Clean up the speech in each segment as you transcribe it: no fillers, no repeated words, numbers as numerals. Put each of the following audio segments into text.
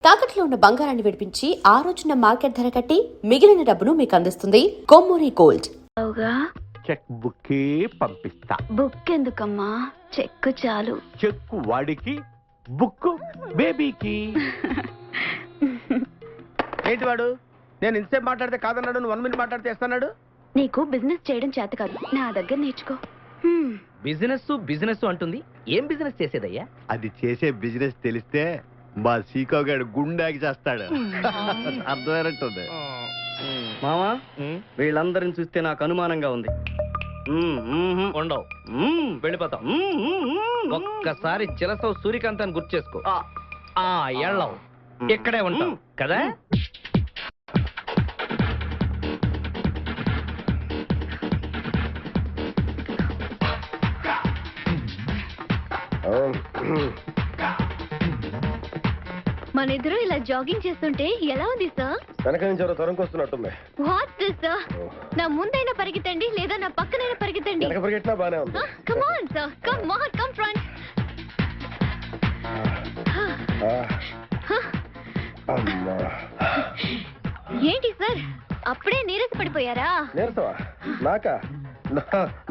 తాకట్లో ఉన్న బంగారాన్ని విడిపించి ఆ రోజున మార్కెట్ ధర కట్టి మిగిలిన డబ్బును మీకు అందిస్తుంది కొమ్మూరి గోల్డ్. చెక్ బుక్ పంపిస్తా. బుక్ ఎందుకమ్మా, చెక్ చాలు. చెక్ వాడికి, బుక్ బేబీకి. ఏంటి వాడు? నేను ఇంతసేపు మాట్లాడితే కాదన్నాడు, నువ్వు 1 minute మాట్లాడితే ఇస్తున్నాడు. నీకు బిజినెస్ చేయడం చేత కాదు, నా దగ్గర నేర్చుకో. బిజినెస్ అంటుంది. ఏం బిజినెస్ చేసేదయ్యా? అది చేసే బిజినెస్ తెలిస్తే మా సీకో గారు గుండాకి చేస్తాడు. అర్థమైనట్టుంది. మామా, వీళ్ళందరిని చూస్తే నాకు అనుమానంగా ఉంది. ఉండవు, వెళ్ళిపోతాం. ఒక్కసారి చిరసవు సూర్యకాంతాన్ని గుర్తు చేసుకో. ఎళ్ళవు, ఇక్కడే ఉంటాం కదా. మన ఇద్దరు ఇలా జాగింగ్ చేస్తుంటే ఎలా ఉంది సార్? వెనక నుంచి ఎవరో తరుముకొస్తున్నట్టుంది. What this sir? నా ముందైనా పరిగెత్తండి లేదా నా పక్కనైనా పరిగెత్తండి. వెనక పరిగెట్టినా బానే ఉంది. Come on sir, come on, come front. ఏంటి సార్, అప్పుడే నీరస పడిపోయారా? నేర్సవా నాకా?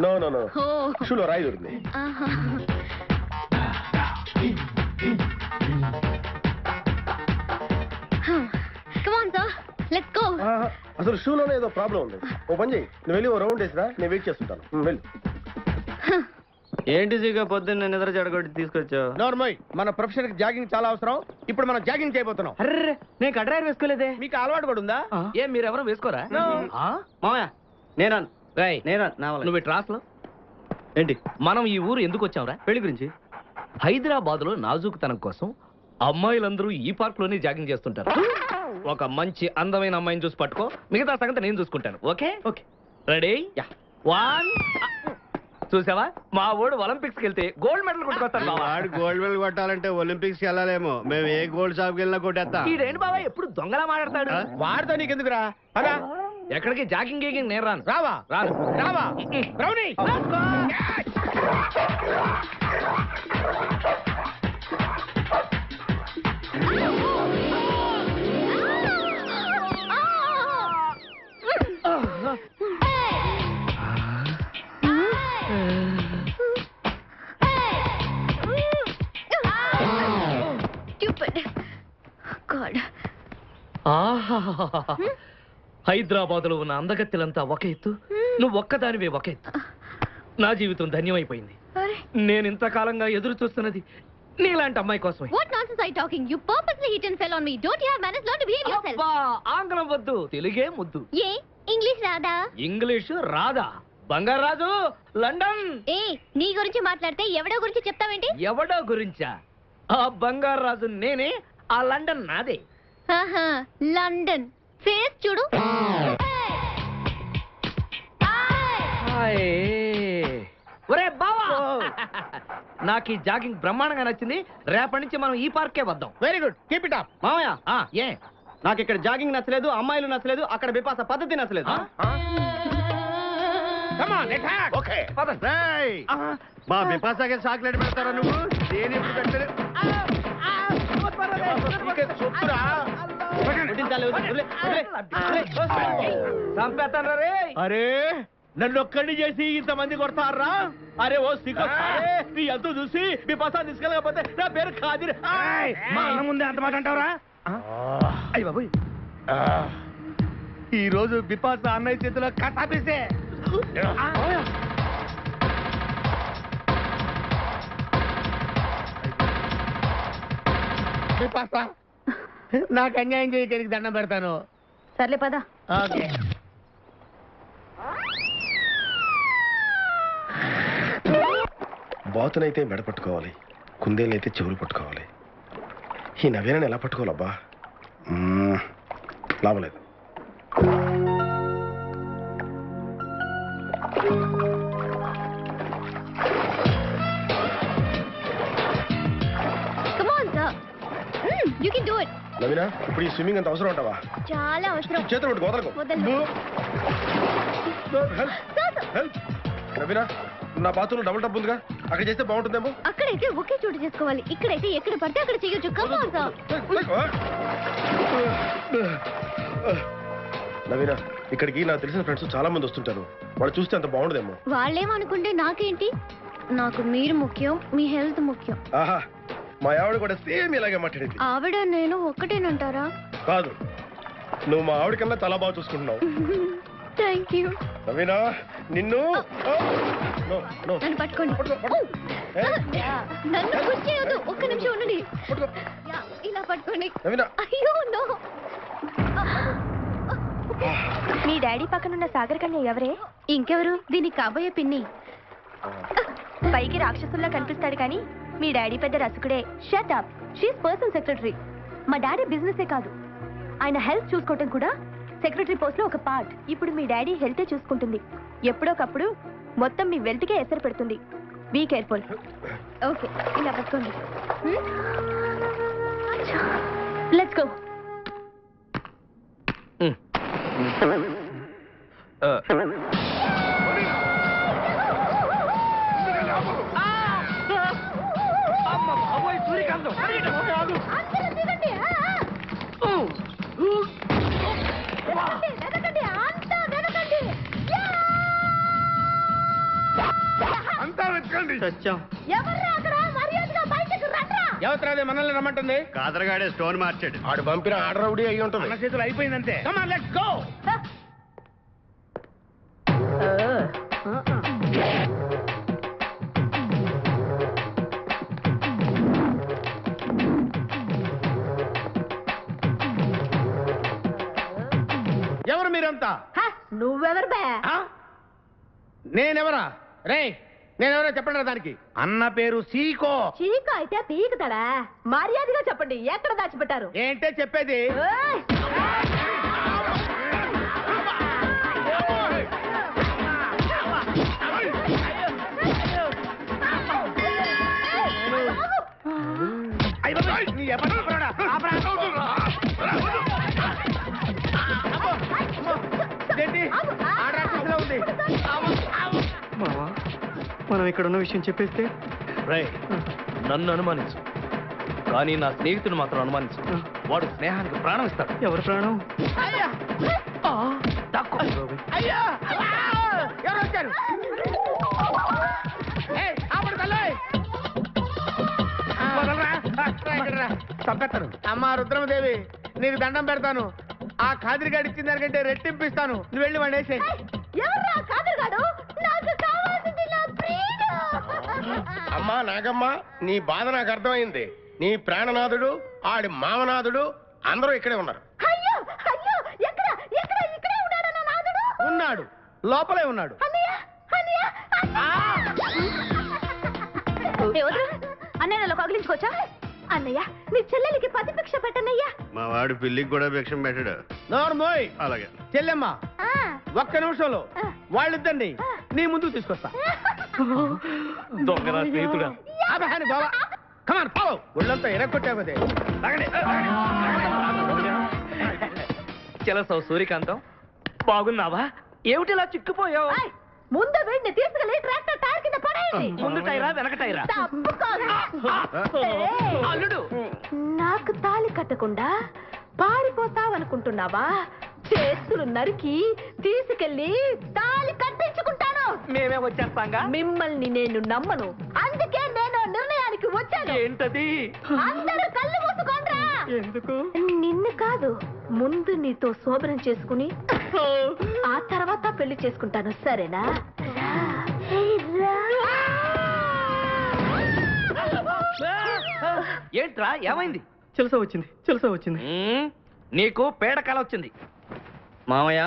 నో నో నో, షూలో రాయి దొరింది. Come on sir, let's go. అసలు షూలోనే ఏదో ప్రాబ్లం ఉంది. ఓ పని చేయి, నువ్వు వెళ్ళి ఓ రౌండ్ వేసిరా, నేను వెయిట్ చేస్తుంటాను. వెళ్ళి. ఏంటి సీగా పొద్దున్న నిద్ర చెడగొట్టి తీసుకొచ్చావు? నార్మల్, మన ప్రొఫెషన్ కి జాగింగ్ చాలా అవసరం. ఇప్పుడు మనం జాగింగ్ చేయబోతున్నాం. అర్రే, నేను కడ్రాయర్ వేసుకోలేదే. మీకు అలవాటు కూడా ఉందా? ఏం మీరెవరో వేసుకోరా? మామయ్య, నేనాను నువ్వు ట్రాస్లో ఏంటి? మనం ఈ ఊరు ఎందుకు వచ్చావురా? పెళ్లి గురించి. హైదరాబాద్ లో నాజూకుతనం కోసం అమ్మాయిలందరూ ఈ పార్క్ లోనే జాగింగ్ చేస్తుంటారు. ఒక మంచి అందమైన అమ్మాయిని చూసి పట్టుకో, మిగతా సంగతి నేను చూసుకుంటాను. Okay okay, ready? 1. చూసావా, మా ఊడు ఒలింపిక్స్ కి వెళ్తే గోల్డ్ మెడల్ కొట్టుకొస్తాడు. వాడు గోల్డ్ మెడల్ కొట్టాలంటే ఒలింపిక్స్ కి వెళ్ళాలేమో. మేము ఏ గోల్డ్ షాప్ కి వెళ్ళినా కొట్టేస్తాం. ఈడేంటి బాబా ఎప్పుడు దొంగలా మాట్లాడతాడు? వాడితో నీకెందుకురా? అదా ఎక్కడికి జాగింగ్ గీగింగ్ నేను రాను. రావా? రాను. రావా? రౌడీ! హైదరాబాద్ లో ఉన్న అందగత్తెలంతా ఒక ఎత్తు, నువ్వు ఒక్కదానివే ఒక ఎత్తు. నా జీవితం ధన్యమైపోయింది. నేను ఇంతకాలంగా ఎదురు చూస్తున్నది నీలాంటి అమ్మాయి కోసమే. What nonsense are you talking? You purposely hit and fell on me. Don't you have manners? Learn to behave yourself. అబ్బా, ఆంగ్లం వద్దు, తెలుగే ముద్దు. ఏ ఇంగ్లీష్ రాదా? ఇంగ్లీషు రాదా? బంగారాజు, లండన్. ఏ నీ గురించి మాట్లాడితే ఎవడో గురించి చెప్తావేంటి? ఎవడో గురించా? ఆ బంగారాజు నేనే, ఆ లండన్ నాదే. ఆహా, లండన్ ఫేస్ చూడు. ఒరే బావా, నాకు ఈ జాగింగ్ బ్రహ్మాండంగా నచ్చింది. రేపటి నుంచి మనం ఈ పార్కే వద్దాం. Very good, keep it up. మామయ్య, ఏ నాకు ఇక్కడ జాగింగ్ నచ్చలేదు, అమ్మాయిలు నచ్చలేదు, అక్కడ బిపాస పద్ధతి నచ్చలేదు. Come on, attack. Okay. రేయ్, మా బిపాసాకి చాక్లెట్ పెడతారా నువ్వు? దేని ఎప్పుడు పెట్టలేదు. సొత్తురా? చంపేస్తాను రే. అరే, నన్ను ఒక్కడిని చేసి ఇంతమంది కొడతారా? అరే ఓ సిగ్గు, నీ ఎంత చూసి మీ పసా తీసుకెళ్ళకపోతే నా పేరు ఖాదిర్. మా అన్న ముందే అంత మాట అంటావురా? అయ్య బాబోయ్, ఈ రోజు బిపాసా అన్నయ్య చేతిలో కట్టాపిస్తే. బిపాసా, నాకు అన్యాయం చేయడానికి దండం పెడతాను. సర్లే పద. ఓకే. బాతునైతే మెడ పట్టుకోవాలి, కుందేలైతే చెవులు పట్టుకోవాలి. ఈ నవీనని ఎలా పట్టుకోవాలబ్బా? లాభలేదు. Come on, sir. You can do it. నవీన, ఇప్పుడు ఈ స్విమ్మింగ్ అంత అవసరం ఉంటావా? చాలా అవసరం. చేతులు పట్టుకో, వదలకు. వదలను. హెల్ప్. నవీన, నా బాత్రూమ్ డబుల్ టబ్ ఉందిగా, అక్కడ చేస్తే బాగుంటుందేమో. అక్కడైతే ఒకే చోటు చేసుకోవాలి, ఇక్కడైతే ఎక్కడ పడితే అక్కడ చేయొచ్చు. Come on, sir. నవీన ఇక్కడికి నాకు తెలిసిన ఫ్రెండ్స్ చాలా మంది వస్తుంటారు. వాళ్ళు చూస్తే అంత బాగుండదేమో. వాళ్ళేమనుకుంటే నాకేంటి, నాకు మీరు ముఖ్యం, మీ హెల్త్ ముఖ్యం. ఆహా, మా ఆవిడ కూడా సేమ్ ఇలాగే మాట్లాడేది. ఆవిడ నేను ఒక్కటేనంటారా? కాదు, నువ్వు మా ఆవిడ కన్నా చాలా బాగా చూసుకుంటున్నావు. Thank you. నవీనా నిన్ను No, no. నన్ను పట్టుకోండి. నన్ను పుష్ చేయొద్దు, ఒక్క నిమిషం ఉండండి. యా, ఇలా పట్టుకోండి. నవీనా అయ్యో నో. మీ డాడీ పక్కనున్న సాగర్ కన్య ఎవరే? ఇంకెవరు? దీనికి కాబోయే పిన్ని. పైకి రాక్షసుల్లా కనిపిస్తాడు కానీ మీ డాడీ పెద్ద రసికుడే. Shut up, she's personal secretary. మా డాడీ బిజినెసే కాదు, ఆయన హెల్త్ చూసుకోవటం కూడా సెక్రటరీ పోస్ట్ లో ఒక పార్ట్. ఇప్పుడు మీ డాడీ హెల్తే చూసుకుంటుంది, ఎప్పుడోకప్పుడు మొత్తం మీ వెల్త్ కే ఎసరు పెడుతుంది. Be careful. ఓకే, ఇలా పట్టుకోండి. Let's go. సూర్యకాంతం అంతా వెతకండి. సత్యం ఎవరు మనల్ని రమ్మంటుంది? కాదరగాడే స్టోన్ మార్చాడు. ఆడు పంపిన ఆర్డర్ రౌడీ అయ్యి ఉంటుంది. మన చేతులు అయిపోయిందంటే. Come on, let's go. ఎవరు మీరంతా? నువ్వెవరు బే? ఆ? నేనెవరా? రే, నేనెవరో చెప్పండి దానికి. అన్న పేరు సీకో. చీక అయితే పీకుతాడా? మర్యాదగా చెప్పండి, ఎక్కడ దాచిపెట్టారు? ఏంటే చెప్పేది? ఏయ్! అయ్య బాబోయ్, నీ ఎప్పటి పురాడా? ఆపరా. ఇదేంటి? ఆడరాక్షసులా ఉంది. మావా, మనం ఇక్కడ ఉన్న విషయం చెప్పేస్తే రేయ్, నన్ను అనుమానించు, కానీ నా స్నేహితుడు మాత్రం అనుమానించు. వాడు స్నేహానికి ప్రాణం ఇస్తాడు. ఎవరి ప్రాణం? అయ్యా! దాక్కో. అయ్యా! ఎవరు వచ్చారు? ఏయ్, ఆపడు తల్లి! వదలరా. ఇక్కడ రా. చంపేస్తాను. అమ్మా రుద్రమదేవి, నీకు దండం పెడతాను. ఆ ఖాదిరిగాడు ఇచ్చిన దానికంటే రెట్టింపిస్తాను. నువ్వు వెళ్ళి వాడిని వేసేయ్. ఎవర్రా కాదర్గాడు? నాకు కావాల్సింది నా ఫ్రీడమ్. అమ్మా నాగమ్మ, నీ బాధ నాకు అర్థమైంది. నీ ప్రాణనాథుడు, ఆడి మామనాథుడు అందరూ ఇక్కడే ఉన్నారు. అయ్యో అయ్యో, ఎక్కడ ఎక్కడ ఇక్కడే ఉన్నాడు నా నాదుడు? ఉన్నాడు, లోపలే ఉన్నాడు. అన్నయ్య అన్నయ్య అన్నయ్యలో కగిలించుకోవచ్చా? అన్నయ్య, నీ చెల్లెలికి పతిభిక్ష పెట్టన్నయ్యా. మా వాడు పిల్లికి కూడా భిక్షం పెట్టాడు. నోరు మోయ్. అలాగే. చెల్లెమ్మ, ఒక్క నిమిషంలో వాళ్ళిద్దండి నీ ముందుకు తీసుకొస్తా. దొంగ స్నేహితుడా. ఆపహాని బావా, కమాన్ పావు. ఒళ్ళంతా ఎరగొట్టావు కదే. చెలసావు సూర్యకాంతం, బాగున్నావా? ఏమిటిలా చిక్కుపోయావు? ఏయ్, ముందు వీడిని తీసుకెళ్లి ట్రాక్టర్ టైర్ కింద పడేయండి. ముందు టైరా వెనక టైరా? తప్పుకోగా. ఏయ్, అల్లుడు, నాకు తాళి కట్టకుండా పారిపోతావనుకుంటున్నావా? చేతులు నరికి తీసుకెళ్లి తాళి కట్టించుకుంటాను. మేమే వచ్చేస్తాంగా. మిమ్మల్ని నేను నమ్మను, అందుకే నేను నిర్ణయానికి వచ్చాను. ఏంటది? అందరూ కళ్ళు మూసుకోండ్రా. ఎందుకు? నిన్ను కాదు, ముందు నీతో శోభనం చేసుకుని ఆ తర్వాత పెళ్లి చేసుకుంటాను, సరేనా? ఏంట్రా, ఏమైంది? చెలసా వచ్చింది, చెలసా వచ్చింది. నీకు పేడకాల వచ్చింది. మామయ్య,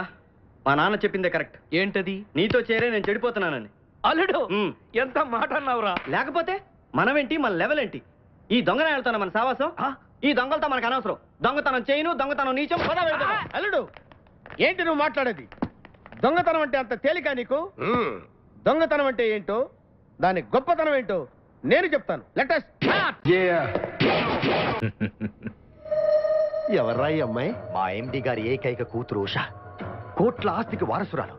మా నాన్న చెప్పిందే కరెక్ట్. ఏంటది? నీతో చేరే నేను చెడిపోతున్నానని. అల్లుడు, మ్. ఎంత మాట అన్నావురా? లేకపోతే మనమేంటి, మన లెవెల్ ఏంటి? ఈ దొంగన వెళ్తాను మన సావాసం. ఈ దొంగలతో మనకు అనవసరం. దొంగతనం చేయను, దొంగతనం నీచం. పద వెళ్దాం. అల్లుడు, ఏంటి నువ్వు మాట్లాడేది? దొంగతనం అంటే అంత తేలిక నీకు? దొంగతనం అంటే ఏంటో, దాని గొప్పతనం ఏంటో నేను చెప్తాను. Let us start. ఎవర్రా ఈ అమ్మాయి? మా ఎండి గారి ఏకైక కూతురు ఉష. కోట్ల ఆస్తికి వారసురాలు.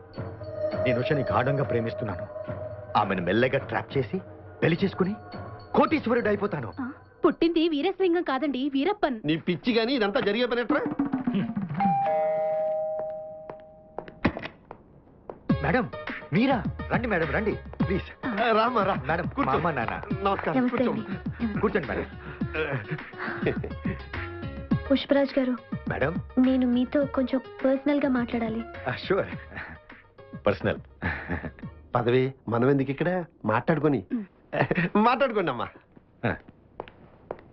నేను ఉషని గాఢంగా ప్రేమిస్తున్నాను. ఆమెను మెల్లగా ట్రాప్ చేసి పెళ్లి చేసుకుని కోటీశ్వరుడు అయిపోతాను. పుట్టింది వీరసింగం కాదండి, వీరప్పన్. నీ పిచ్చి గాని ఇదంతా జరిగే పనేట్రా? మేడం మీరా రండి మేడం రండి ప్లీజ్ రామా రా మేడం కూర్చో. మా అమ్మ నాన్న నమస్కారం నమస్తే కూర్చో. అండి. కూర్చోండి మేడం పుష్పరాజ్ గారు, మేడం నేను మీతో కొంచెం పర్సనల్ గా మాట్లాడాలి. షూర్ పర్సనల్ పదవి మనం ఎందుకు ఇక్కడ మాట్లాడుకొని మాట్లాడుకోండి అమ్మా.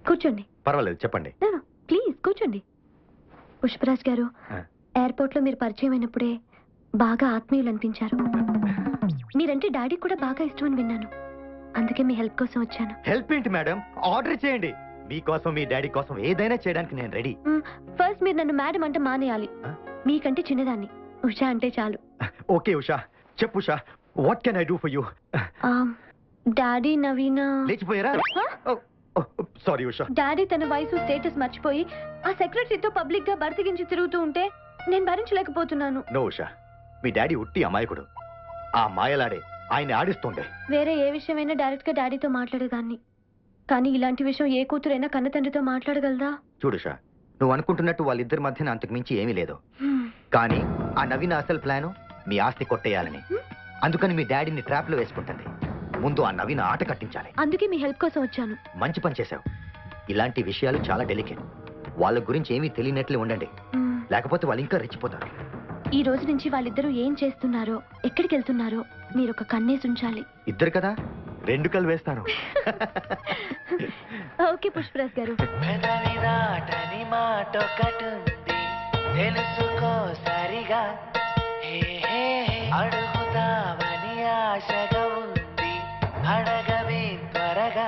కూర్చోండి. పర్వాలేదు చెప్పండి ప్లీజ్ కూర్చోండి. పుష్పరాజ్ గారు, ఆ. ఎయిర్పోర్ట్ లో మీరు పరిచయం అయినప్పుడే బాగా ఆత్మీయులు అనిపించారు. మీరంటే డాడీ కూడా బాగా ఇష్టం అని విన్నాను. అందుకే మీ హెల్ప్ కోసం వచ్చాను. హెల్ప్ ఏంటి మేడం ఆర్డర్ చేయండి మీకోసం మీ డాడీ కోసం ఏదైనా చేయడానికి నేను రెడీ ఫస్ట్ మీరు నన్ను మేడం అంటే మానేయాలి. ఆ? మీకంటే చిన్నదాన్ని, ఉషా అంటే చాలు. ఓకే ఉషా చెప్పు Usha what can I do for you daddy Naveena లేచిపోయారా సారీ ఉషా డాడీ తన వయసు స్టేటస్ మర్చిపోయి ఆ సెక్రటరీతో పబ్లిక్ గా బర్తికించి తిరుగుతూ ఉంటే నేను భరించలేకపోతున్నాను. నో ఉషా మీ డాడీ ఉట్టి అమాయకుడు ఆ మాయలాడే ఆయన ఆడిస్తుండే వేరే ఏ విషయమైనా డైరెక్ట్ గా డాడీతో మాట్లాడేదాన్ని. కానీ ఇలాంటి విషయం ఏ కూతురైనా కన్న తండ్రితో మాట్లాడగలదా? చూడుషా నువ్వు అనుకుంటున్నట్టు వాళ్ళిద్దరి మధ్యన అంతకు మించి ఏమీ లేదు కానీ ఆ నవీన అసలు ప్లాను మీ ఆస్తి కొట్టేయాలని అందుకని మీ డాడీని ట్రాప్ లో వేసుకుంటుంది ముందు ఆ నవీన ఆట కట్టించాలి అందుకే మీ హెల్ప్ కోసం వచ్చాను. మంచి పని చేశావు ఇలాంటి విషయాలు చాలా డెలికేట్ వాళ్ళ గురించి ఏమీ తెలియనట్లే ఉండండి లేకపోతే వాళ్ళు ఇంకా రెచ్చిపోతారు ఈ రోజు నుంచి వాళ్ళిద్దరూ ఏం చేస్తున్నారో ఎక్కడికి వెళ్తున్నారో మీరు ఒక కన్నేసి ఉంచాలి. ఇద్దరు కదా 2 కళ్ళు వేస్తాను ఓకే పుష్పరాజ్ గారు. పెదవి దాటని మాటొకటుంది తెలుసుకో సరిగా హే హే హే. అడుగుతావని ఆశగా ఉంది అడగవే త్వరగా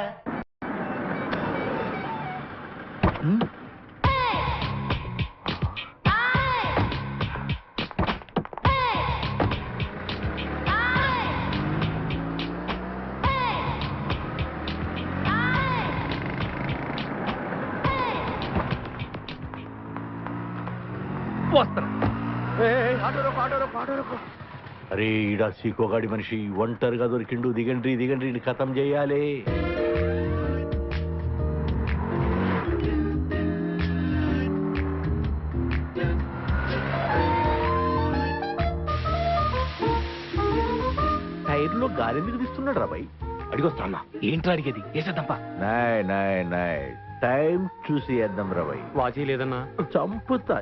వస్తాను. అరే ఈడ సీకోగాడి మనిషి ఒంటరిగా దొరికిండు దిగండ్రి దిగండ్రి ఖతం చేయాలి. టైర్లో గారెందుకు తీస్తున్నాడు రా బాయ్ అడిగొస్తానా ఏంట్రా అడిగేది వేసేద్దాంపా. నాయ్ నాయ్ నాయ్ టైం చూసి వేద్దాం రా బాయ్ వాచి లేదన్నా. చంపుతా